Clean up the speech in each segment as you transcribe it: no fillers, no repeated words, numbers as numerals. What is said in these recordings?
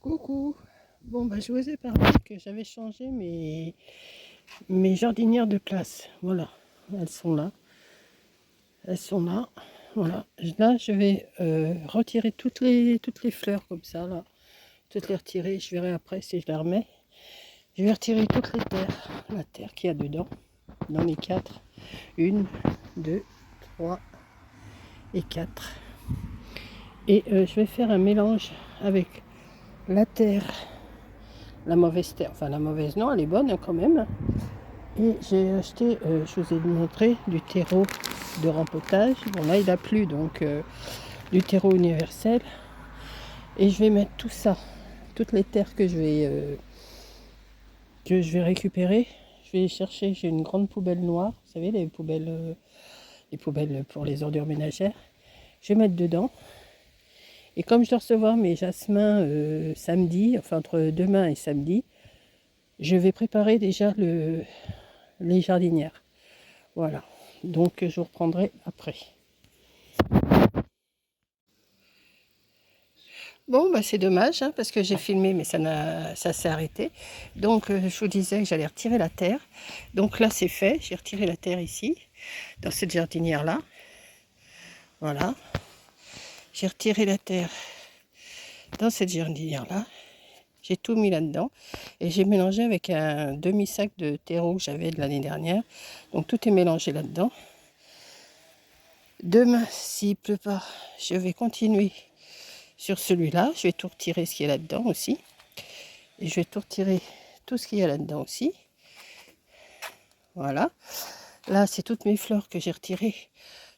Coucou. Bon, bah, je vous ai parlé que j'avais changé mes jardinières de place. Voilà, elles sont là. Elles sont là. Voilà. Là, je vais retirer toutes les fleurs comme ça, là. Toutes les retirer. Je verrai après si je les remets. Je vais retirer toutes les terres. La terre qu'il y a dedans. Dans les quatre. Une, deux, trois et quatre. Et je vais faire un mélange avec la terre. La mauvaise terre. Enfin, la mauvaise, non, elle est bonne hein, quand même. Et j'ai acheté, je vous ai montré, du terreau de rempotage. Bon là il a plu, donc du terreau universel. Et je vais mettre tout ça, toutes les terres que je vais récupérer. Je vais chercher, j'ai une grande poubelle noire, vous savez les poubelles pour les ordures ménagères. Je vais mettre dedans. Et comme je dois recevoir mes jasmins samedi, enfin entre demain et samedi, je vais préparer déjà les jardinières. Voilà, donc je vous reprendrai après. Bon, bah, c'est dommage, hein, parce que j'ai filmé, mais ça s'est arrêté. Donc, je vous disais que j'allais retirer la terre. Donc là, c'est fait. J'ai retiré la terre ici, dans cette jardinière-là. Voilà. J'ai retiré la terre dans cette jardinière-là. J'ai tout mis là-dedans. Et j'ai mélangé avec un demi-sac de terreau que j'avais de l'année dernière. Donc, tout est mélangé là-dedans. Demain, s'il ne pleut pas, je vais continuer sur celui-là. Je vais tout retirer ce qu'il y a là-dedans aussi. Et je vais tout retirer, tout ce qu'il y a là-dedans aussi. Voilà. Là, c'est toutes mes fleurs que j'ai retirées.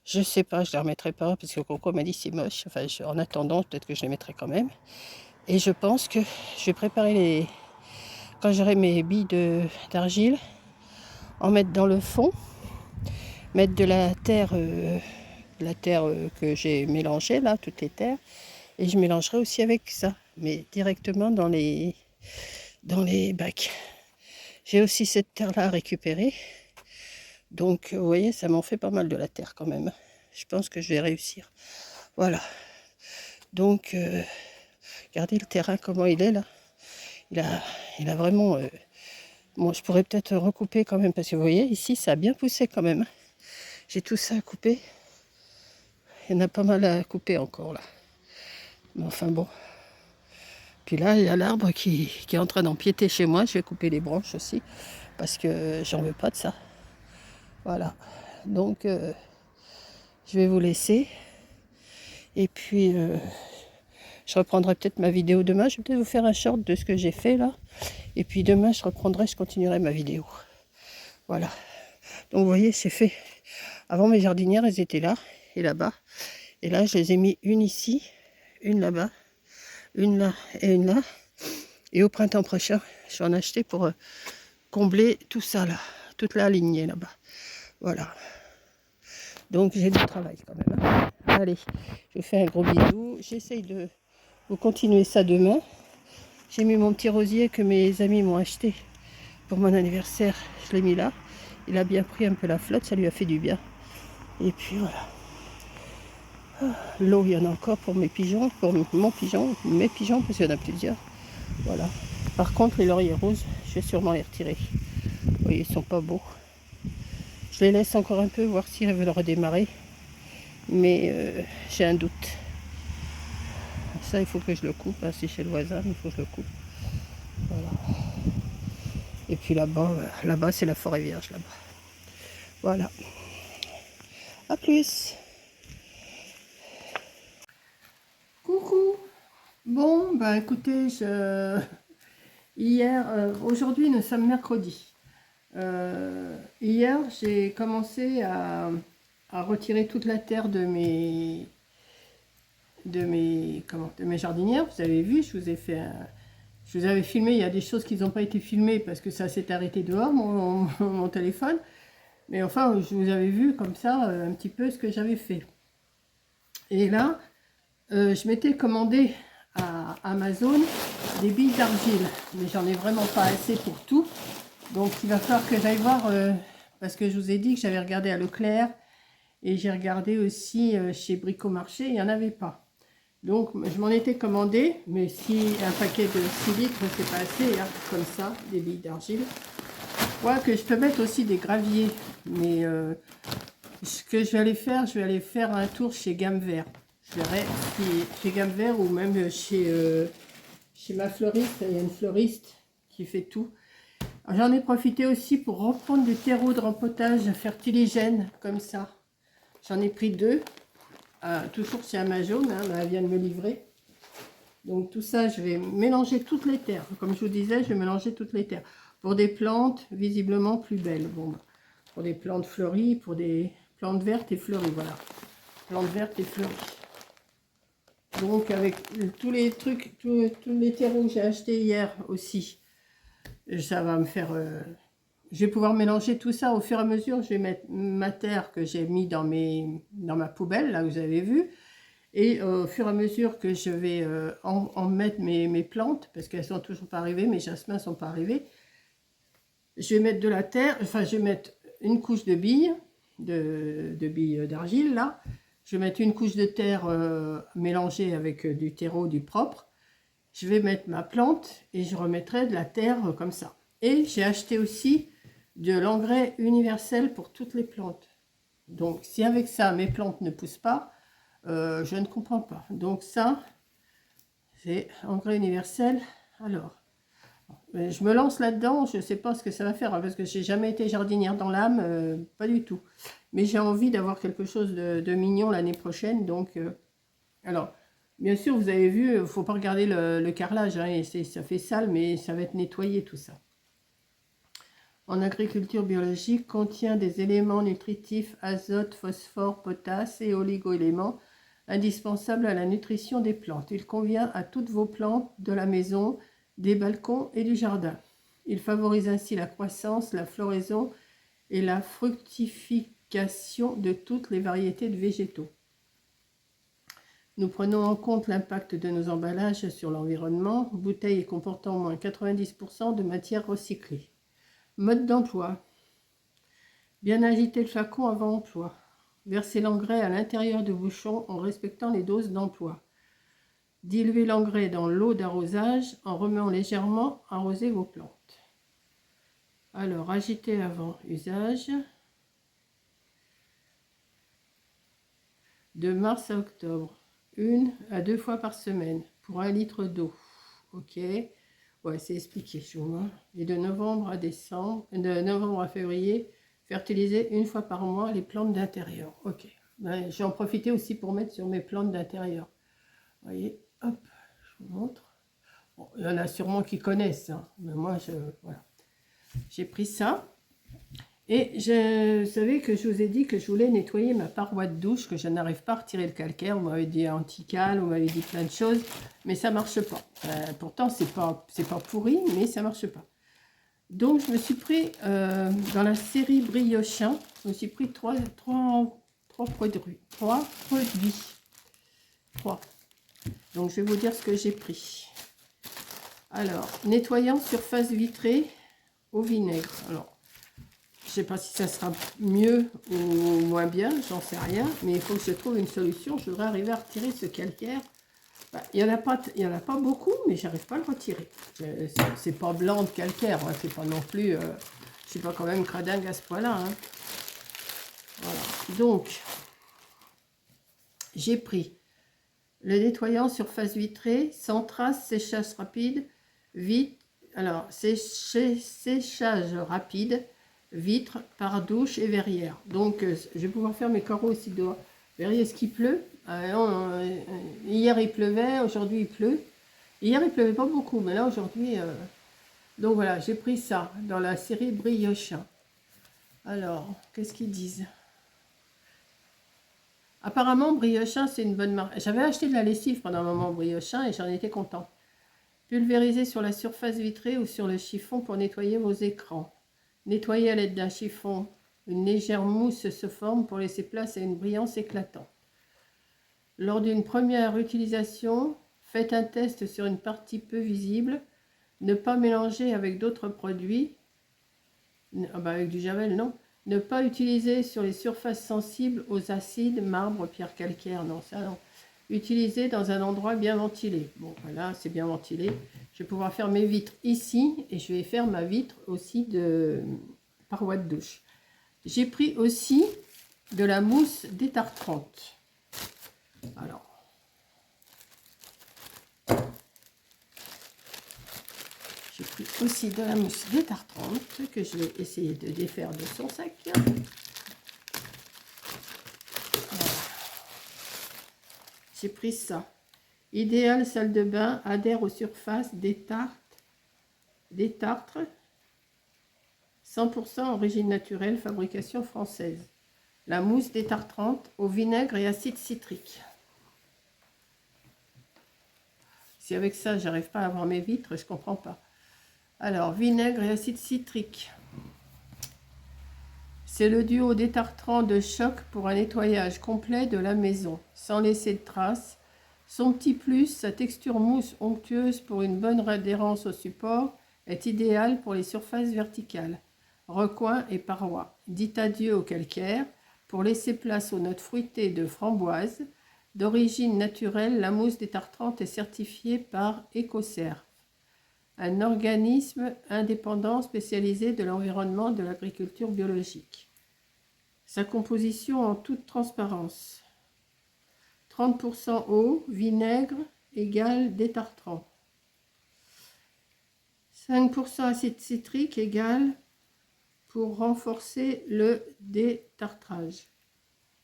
Je sais pas, je ne les remettrai pas parce que Coco m'a dit c'est moche. Enfin, en attendant, peut-être que je les mettrai quand même. Et je pense que je vais préparer quand j'aurai mes billes d'argile, en mettre dans le fond, mettre de la terre que j'ai mélangée là, toutes les terres. Et je mélangerai aussi avec ça, mais directement dans les bacs. J'ai aussi cette terre-là à récupérer. Donc, vous voyez, ça m'en fait pas mal de la terre quand même. Je pense que je vais réussir. Voilà. Donc, regardez le terrain, comment il est là. Il a vraiment... bon, je pourrais peut-être recouper quand même, parce que vous voyez, ici, ça a bien poussé quand même. J'ai tout ça à couper. Il y en a pas mal à couper encore là. Mais enfin bon. Puis là, il y a l'arbre qui est en train d'empiéter chez moi. Je vais couper les branches aussi, parce que j'en veux pas de ça. Voilà. Donc, je vais vous laisser. Et puis, je reprendrai peut-être ma vidéo demain. Je vais peut-être vous faire un short de ce que j'ai fait là. Et puis demain, je continuerai ma vidéo. Voilà. Donc, vous voyez, c'est fait. Avant, mes jardinières, elles étaient là et là-bas. Et là, je les ai mis une ici, une là-bas, une là et une là. Et au printemps prochain, je vais en acheter pour combler tout ça là. Toute la lignée là-bas. Voilà. Donc, j'ai du travail quand même. Hein. Allez, je vous fais un gros bisou. J'essaye de vous continuer ça demain. J'ai mis mon petit rosier que mes amis m'ont acheté pour mon anniversaire. Je l'ai mis là. Il a bien pris un peu la flotte, ça lui a fait du bien. Et puis voilà. L'eau, il y en a encore pour mes pigeons, pour mon pigeon, mes pigeons, parce qu'il y en a plusieurs. Voilà. Par contre, les lauriers roses, je vais sûrement les retirer. Vous voyez, ils sont pas beaux. Je les laisse encore un peu, voir s'ils veulent redémarrer. Mais j'ai un doute. Ça, il faut que je le coupe. C'est chez le voisin, il faut que je le coupe. Voilà. Et puis là-bas, c'est la forêt vierge là-bas. Voilà. À plus. Coucou. Bon, bah écoutez, aujourd'hui nous sommes mercredi. Hier, j'ai commencé à retirer toute la terre de mes jardinières. Vous avez vu, je vous avais filmé. Il y a des choses qui n'ont pas été filmées parce que ça s'est arrêté dehors, mon téléphone. Mais enfin, je vous avais vu comme ça un petit peu ce que j'avais fait. Et là, je m'étais commandé à Amazon des billes d'argile, mais j'en ai vraiment pas assez pour tout. Donc il va falloir que j'aille voir, parce que je vous ai dit que j'avais regardé à Leclerc et j'ai regardé aussi chez Bricomarché, il n'y en avait pas. Donc je m'en étais commandé, mais si un paquet de 6 litres c'est pas assez, hein, comme ça, des billes d'argile. Que je peux mettre aussi des graviers, mais ce que je vais aller faire un tour chez Gamme Vert. Je verrai si chez Gamme Vert ou même chez ma fleuriste, il y a une fleuriste qui fait tout. J'en ai profité aussi pour reprendre du terreau de rempotage fertiligène, comme ça. J'en ai pris 2, toujours chez Amazon, hein, elle vient de me livrer. Donc tout ça, je vais mélanger toutes les terres. Comme je vous disais, je vais mélanger toutes les terres. Pour des plantes visiblement plus belles. Bon, pour des plantes fleuries, pour des plantes vertes et fleuries, voilà. Plantes vertes et fleuries. Donc avec tous les trucs, tous les terreaux que j'ai achetés hier aussi, ça va me faire... je vais pouvoir mélanger tout ça au fur et à mesure. Je vais mettre ma terre que j'ai mis dans ma poubelle, là vous avez vu. Et au fur et à mesure que je vais en mettre mes plantes, parce qu'elles sont toujours pas arrivées, mes jasmins sont pas arrivés, je vais mettre de la terre, enfin je vais mettre une couche de billes, de billes d'argile là. Je vais mettre une couche de terre mélangée avec du terreau, du propre. Je vais mettre ma plante et je remettrai de la terre comme ça. Et j'ai acheté aussi de l'engrais universel pour toutes les plantes. Donc si avec ça mes plantes ne poussent pas, je ne comprends pas. Donc ça, c'est engrais universel. Alors, je me lance là-dedans. Je ne sais pas ce que ça va faire, hein, parce que j'ai jamais été jardinière dans l'âme, pas du tout. Mais j'ai envie d'avoir quelque chose de mignon l'année prochaine. Donc, alors, bien sûr, vous avez vu, il ne faut pas regarder le carrelage. Hein, ça fait sale, mais ça va être nettoyé tout ça. En agriculture biologique, contient des éléments nutritifs, azote, phosphore, potasse et oligo-éléments indispensables à la nutrition des plantes. Il convient à toutes vos plantes de la maison, des balcons et du jardin. Il favorise ainsi la croissance, la floraison et la fructification de toutes les variétés de végétaux. Nous prenons en compte l'impact de nos emballages sur l'environnement, bouteilles comportant au moins 90% de matière recyclée. Mode d'emploi. Bien agiter le flacon avant emploi. Verser l'engrais à l'intérieur du bouchon en respectant les doses d'emploi. Diluer l'engrais dans l'eau d'arrosage en remuant légèrement, arroser vos plantes. Alors, agiter avant usage. De mars à octobre, 1 à 2 fois par semaine pour 1 litre d'eau. Ok, ouais, c'est expliqué, je vois. Et de novembre à décembre, de novembre à février, fertiliser 1 fois par mois les plantes d'intérieur. Ok, ben, j'en profité aussi pour mettre sur mes plantes d'intérieur. Vous voyez, hop, je vous montre. Bon, il y en a sûrement qui connaissent, hein, mais moi, voilà. J'ai pris ça. Et vous savez que je vous ai dit que je voulais nettoyer ma paroi de douche, que je n'arrive pas à retirer le calcaire. Vous m'avez dit anti-cal, vous m'avez dit plein de choses, mais ça ne marche pas. Pourtant, c'est pas pourri, mais ça ne marche pas. Donc, je me suis pris, dans la série Briochin, je me suis pris trois produits. 3. Donc, je vais vous dire ce que j'ai pris. Alors, nettoyant surface vitrée au vinaigre. Alors, je ne sais pas si ça sera mieux ou moins bien, j'en sais rien, mais il faut que je trouve une solution. Je voudrais arriver à retirer ce calcaire. Bah, il n'y en a pas beaucoup, mais j'arrive pas à le retirer. C'est pas blanc de calcaire, hein, c'est pas non plus... je suis pas quand même cradingue à ce point-là. Hein. Voilà. Donc, j'ai pris le nettoyant surface vitrée, sans trace, séchage rapide, alors, séchage rapide, vitre, par douche et verrière. Donc, je vais pouvoir faire mes carreaux aussi dehors. Vous verriez ce qu'il pleut. Hier, il pleuvait. Aujourd'hui, il pleut. Hier, il pleuvait pas beaucoup. Mais là, aujourd'hui... Donc, voilà, j'ai pris ça dans la série Briochin. Alors, qu'est-ce qu'ils disent? Apparemment, Briochin, c'est une bonne marque. J'avais acheté de la lessive pendant un moment Briochin et j'en étais content. Pulvériser sur la surface vitrée ou sur le chiffon pour nettoyer vos écrans. Nettoyer à l'aide d'un chiffon. Une légère mousse se forme pour laisser place à une brillance éclatante. Lors d'une première utilisation, faites un test sur une partie peu visible. Ne pas mélanger avec d'autres produits. Avec du javel, non. Ne pas utiliser sur les surfaces sensibles aux acides, marbre, pierre calcaire, non, ça non. Utilisé dans un endroit bien ventilé. Bon, voilà, c'est bien ventilé. Je vais pouvoir faire mes vitres ici et je vais faire ma vitre aussi de paroi de douche. J'ai pris aussi de la mousse détartrante. Alors, j'ai pris aussi de la mousse détartrante que je vais essayer de défaire de son sac. Voilà. J'ai pris ça. Idéal salle de bain, adhère aux surfaces des tartres. 100% origine naturelle, fabrication française. La mousse détartrante au vinaigre et acide citrique. Si avec ça, j'arrive pas à avoir mes vitres, je comprends pas. Alors, vinaigre et acide citrique. C'est le duo détartrant de choc pour un nettoyage complet de la maison, sans laisser de traces. Son petit plus, sa texture mousse onctueuse pour une bonne adhérence au support, est idéale pour les surfaces verticales, recoins et parois. Dites adieu au calcaire pour laisser place aux notes fruitées de framboise. D'origine naturelle, la mousse détartrante est certifiée par EcoCerf, un organisme indépendant spécialisé de l'environnement de l'agriculture biologique. Sa composition en toute transparence. 30% eau, vinaigre égale détartrant. 5% acide citrique égale pour renforcer le détartrage.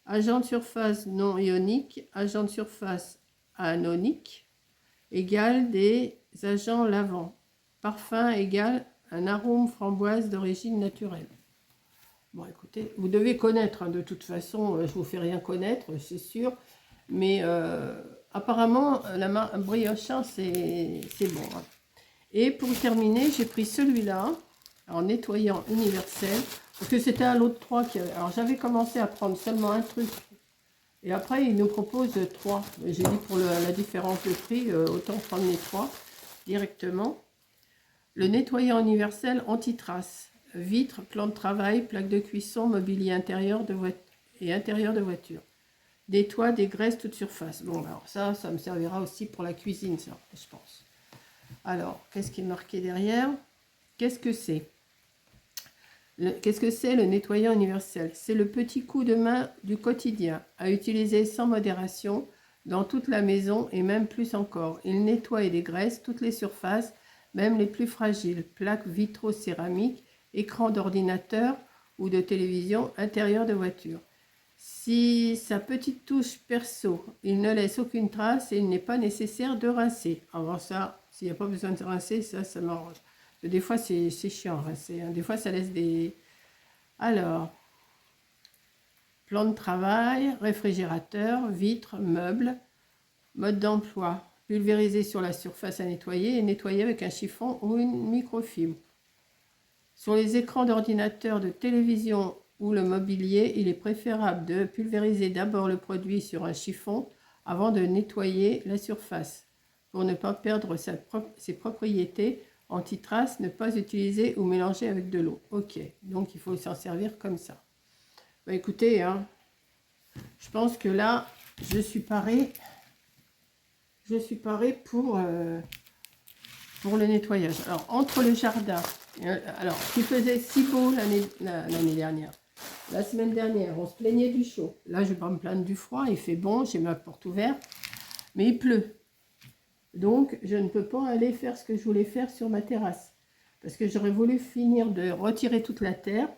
Agent de surface non ionique, agent de surface anonique égale des agents lavants. Parfum égale un arôme framboise d'origine naturelle. Bon, écoutez, vous devez connaître, hein, de toute façon, je ne vous fais rien connaître, c'est sûr. Mais apparemment, la marque Briochin, c'est bon. Hein. Et pour terminer, j'ai pris celui-là, en nettoyant universel, parce que c'était un lot de 3 qui avait... Alors, j'avais commencé à prendre seulement un truc. Et après, il nous propose 3. J'ai dit pour la différence de prix, autant prendre les 3 directement. Le nettoyant universel anti-trace. Vitres, plan de travail, plaques de cuisson, mobilier intérieur et intérieur de voiture. Nettoie, dégraisse toute surface. Bon, alors ça me servira aussi pour la cuisine, ça, je pense. Alors, qu'est-ce qui est marqué derrière? Qu'est-ce que c'est? Qu'est-ce que c'est le nettoyant universel? C'est le petit coup de main du quotidien, à utiliser sans modération, dans toute la maison et même plus encore. Il nettoie et dégraisse toutes les surfaces, même les plus fragiles, plaques vitraux céramiques, écran d'ordinateur ou de télévision, intérieur de voiture. Si sa petite touche perso, il ne laisse aucune trace et il n'est pas nécessaire de rincer. Alors ça, s'il n'y a pas besoin de rincer, ça m'arrange. Des fois, c'est chiant à rincer. Hein. Des fois, ça laisse des... Alors, plan de travail, réfrigérateur, vitres, meubles, mode d'emploi. Pulvériser sur la surface à nettoyer et nettoyer avec un chiffon ou une microfibre. Sur les écrans d'ordinateur, de télévision ou le mobilier, il est préférable de pulvériser d'abord le produit sur un chiffon avant de nettoyer la surface. Pour ne pas perdre ses propriétés anti-traces, ne pas utiliser ou mélanger avec de l'eau. Ok, donc il faut s'en servir comme ça. Bah, écoutez, hein, je pense que là, je suis parée pour le nettoyage. Alors, entre le jardin... Alors, qui faisait si beau l'année dernière. La semaine dernière, on se plaignait du chaud. Là, je vais pas me plaindre du froid. Il fait bon, j'ai ma porte ouverte. Mais il pleut. Donc, je ne peux pas aller faire ce que je voulais faire sur ma terrasse. Parce que j'aurais voulu finir de retirer toute la terre.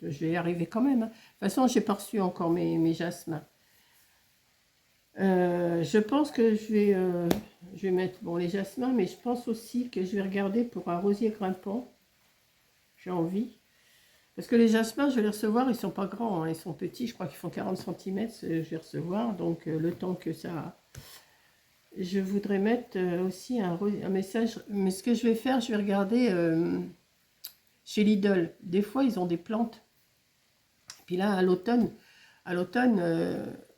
Je vais y arriver quand même. Hein. De toute façon, je n'ai pas reçu encore mes jasmins. Je pense que je vais mettre les jasmins, mais je pense aussi que je vais regarder pour un rosier grimpant. J'ai envie. Parce que les jasmins, je vais les recevoir, ils sont pas grands, hein, ils sont petits, je crois qu'ils font 40 cm, je vais recevoir. Donc le temps que ça... Je voudrais mettre aussi un message, mais ce que je vais faire, je vais regarder chez Lidl. Des fois, ils ont des plantes. Puis là, à l'automne,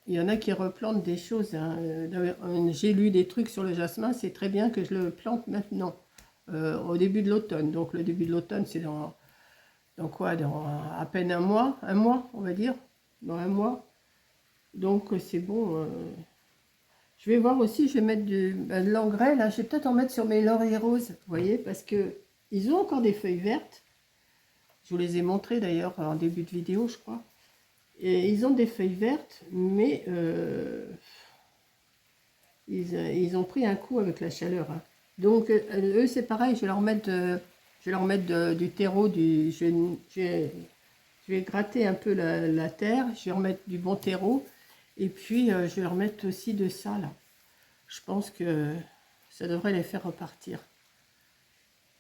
il y en a qui replantent des choses. Hein. J'ai lu des trucs sur le jasmin, c'est très bien que je le plante maintenant, au début de l'automne. Donc le début de l'automne, c'est dans quoi? Dans à peine un mois, on va dire, dans un mois. Donc c'est bon. Je vais voir aussi, je vais mettre de l'engrais. Là, je vais peut-être en mettre sur mes lauriers roses, vous voyez, parce que ils ont encore des feuilles vertes. Je vous les ai montrées d'ailleurs en début de vidéo, je crois. Et ils ont des feuilles vertes, mais ils ont pris un coup avec la chaleur. Hein. Donc, eux, c'est pareil, je vais leur mettre, du terreau, je vais gratter un peu la terre, je vais remettre du bon terreau, et puis je vais leur mettre aussi de ça, là. Je pense que ça devrait les faire repartir.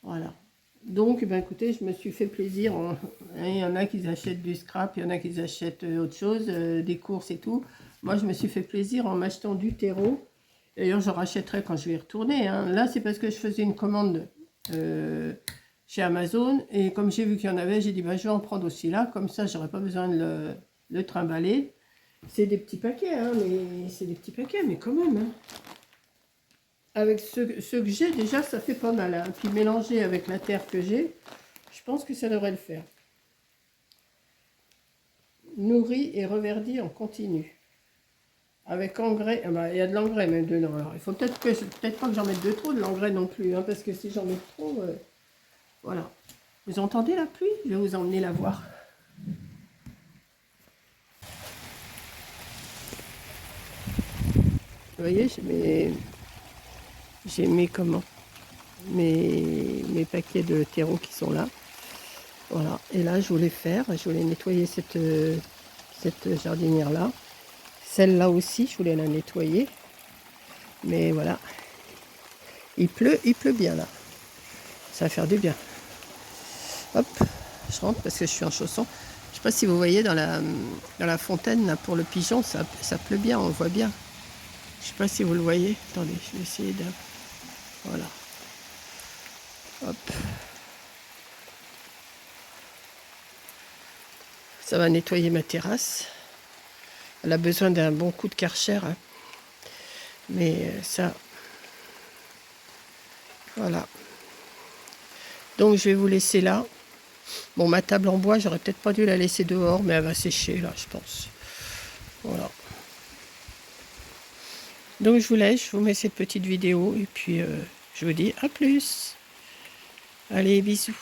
Voilà. Donc, ben, écoutez, je me suis fait plaisir. Il y en a qui achètent du scrap, il y en a qui achètent autre chose, des courses et tout. Moi, je me suis fait plaisir en m'achetant du terreau. D'ailleurs, je rachèterai quand je vais y retourner. Hein. Là, c'est parce que je faisais une commande chez Amazon. Et comme j'ai vu qu'il y en avait, j'ai dit, ben, je vais en prendre aussi là. Comme ça, j'aurais pas besoin de le trimballer. C'est des petits paquets, hein, mais c'est des petits paquets, mais quand même. Hein. Avec ceux que j'ai, déjà, ça fait pas mal. Hein. Puis mélanger avec la terre que j'ai, je pense que ça devrait le faire. Nourri et reverdi en continu. Avec engrais, ah bah, il y a de l'engrais même dedans. Alors, il faut peut-être pas que j'en mette de trop de l'engrais non plus, hein, parce que si j'en mets trop, voilà. Vous entendez la pluie? Je vais vous emmener la voir. Vous voyez, j'ai mis comment? Mes paquets de terreau qui sont là. Voilà. Et là, je voulais nettoyer cette jardinière-là. Celle-là aussi, je voulais la nettoyer. Mais voilà. Il pleut bien là. Ça va faire du bien. Hop, je rentre parce que je suis en chaussons. Je ne sais pas si vous voyez dans la fontaine là, pour le pigeon, ça pleut bien, on le voit bien. Je ne sais pas si vous le voyez. Attendez, je vais essayer de... Voilà. Hop. Ça va nettoyer ma terrasse. Elle a besoin d'un bon coup de Karcher. Hein. Mais ça... Voilà. Donc je vais vous laisser là. Bon, ma table en bois, j'aurais peut-être pas dû la laisser dehors, mais elle va sécher là, je pense. Voilà. Donc je vous laisse, je vous mets cette petite vidéo et puis je vous dis à plus. Allez, bisous.